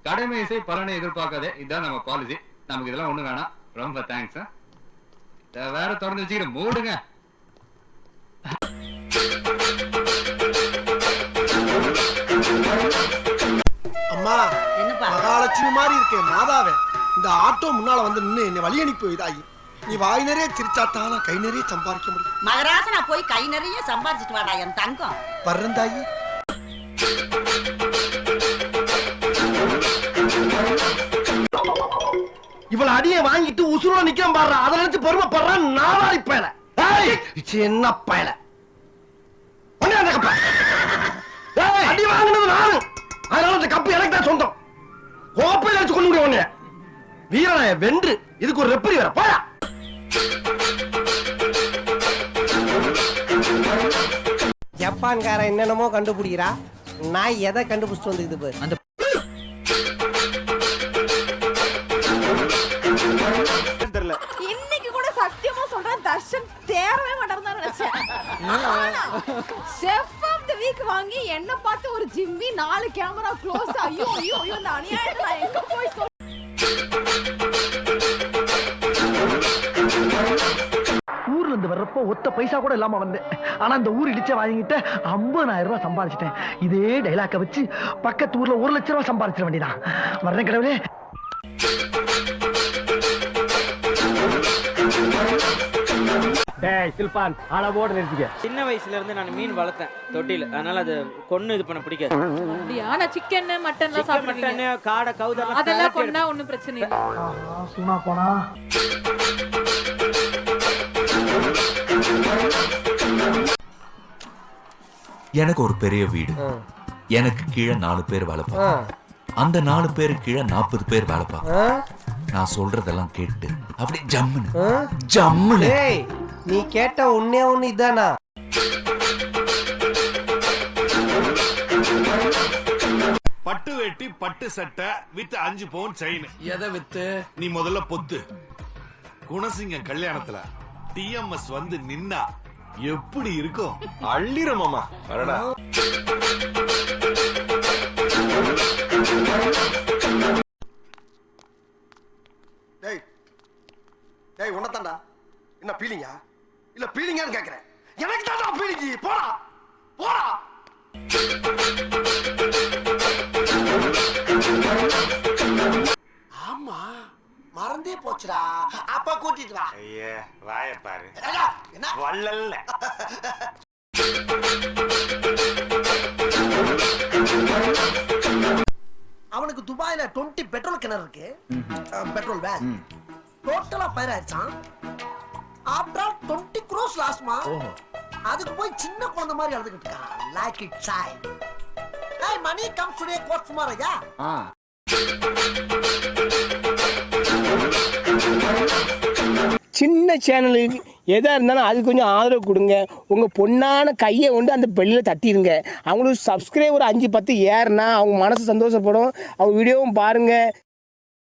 கடமை இசை பலனை எதிர்பார்க்காதே, இதுதான் நம்ம பாலிசி. நமக்கு இதெல்லாம் ஒண்ணு வேணாம். ரொம்ப தேங்க்ஸ். வேற தொடர்ந்து வச்சுக்கிற மூடுங்க. அம்மா, மகாலட்சுமி மாதிரி இருக்கேன் மாதாவே. இந்த ஆட்டோ முன்னால வந்து நின்று என்னை வழி அனுப்பி இதாகி, நீ வாய் நிறைய சிரிச்சாத்தான கை நிறைய சம்பாதிக்க முடியும். மகராசனா போய் கை நிறைய சம்பாதிச்சுட்டு வாடா என் தங்கம். பர்றந்தாயி. இவள அடியை வாங்கிட்டு உசுரோட நிக்காம பாடுறா, அதை நினைச்சு பெருமைப்படுறான். நாளாரி பயல என்ன பயல அடி வாங்கினது நானு, அதனால இந்த கப்பு எனக்கு தான் சொந்தம். கோப்பையில் அடிச்சு கொண்டு முடியும் உன்னைய வீரனாய வென்று. இதுக்கு ஒரு ரெப்பரி வேற போயா. ஜப்பான்காரன் என்னென்னமோ கண்டுபிடிக்கிறா, நான் எதை கண்டுபிடிச்சிட்டு வந்துக்குது பாரு. அந்த இன்னைக்கு கூட சத்தியமா சொல்றேன், தர்ஷன் தேரவே மாட்டாருன்னு தான் நினைச்சேன். செஃப் ஆஃப் தி வீக் வாங்கி என்ன பார்த்து ஒரு ஜிம்மி 4 கேமரா க்ளோஸ். ஐயோ ஐயோ ஐயோ, இந்த அநியாயத்தை நான் எங்க போய் ஊர்ல இருந்து வர்றப்போ ஒத்த பைசா கூட இல்லாம வந்தேன். ஆனா இந்த ஊர் இடிச்ச வாங்கிட்ட 50,000 ரூபாய் சம்பாதிச்சிட்டேன். இதே டைலாக்க வச்சு பக்கத்து ஊர்ல 1 லட்சம் ரூபாய் சம்பாதிச்சிட வேண்டியதான். வர்றேன் கடவுளே. சின்ன வயசுல இருந்து நான் மீன் வளர்த்தேன் தொட்டில, அதனால அது கொன்னு இது பண்ண பிடிக்காது. அப்படியே. ஆனா சிக்கன் மட்டன்லாம் சாப்பிடுவீங்க? மட்டன், காடை, கவுதெல்லாம் அதெல்லாம் கொன்னா ஒண்ணும் பிரச்சனை இல்ல. சும்மா போனா எனக்கு ஒரு பெரிய வீடு, எனக்கு கீழே 4 பேர் வேலை பார்ப்பாங்க. அந்த 4 பேருக்கு கீழே 40 பேர் வேலை பார்ப்பாங்க. நான் சொல்றதெல்லாம் கேட்டு அப்படி ஜம்முன்னு ஜம்முன்னு. நீ கேட்ட ஒண்ணே ஒண்ணு இதானா? பட்டு வேட்டி பட்டு சட்டை வித் 5 பவுன் செயின். எதை வித்து? நீ முதல்ல பொத்து. குணசிங்கம் கல்யாணத்துல டிஎம்எஸ் வந்து நின்னா எப்படி இருக்கும்? அள்ளிரமாமா. அடடா. டேய் டேய், உன்னதான்டா. என்ன பீலிங்கா? இல்ல பீலிங்கான்னு கேக்குறேன். எனக்கு தான்டா பீலிங்கி. போடா போடா. ஆமா, மறந்தே போச்சுடா. அப்பா கூட்டிட்டு வா. ஐயே வாய பாரு. என்ன வள்ளல்ல. அவனுக்கு துபாயில 20 பெட்ரோல் கிணறு இருக்கு. பெட்ரோல் வேன் டோட்டலா ஃபயர் ஆயிடுச்சான். ஆஃப்டர் 20 crores லாஸ்மா. அதுக்கு போய் சின்ன குழந்தை மாதிரி அழுதுகிட்டு இருக்கான். Like it child. Hey, money comes today, court tomorrow, yeah? சின்ன சேனலுக்கு எதா இருந்தாலும் அது கொஞ்சம் ஆதரவு கொடுங்க. உங்க பொண்ணான கையை கொண்டு அந்த பெல்லில தட்டிடுங்க. அவங்களுக்கு சப்ஸ்கிரைபர் 5-10 ஏறுனா அவங்க மனசு சந்தோஷப்படும். அவங்க வீடியோவும் பாருங்க.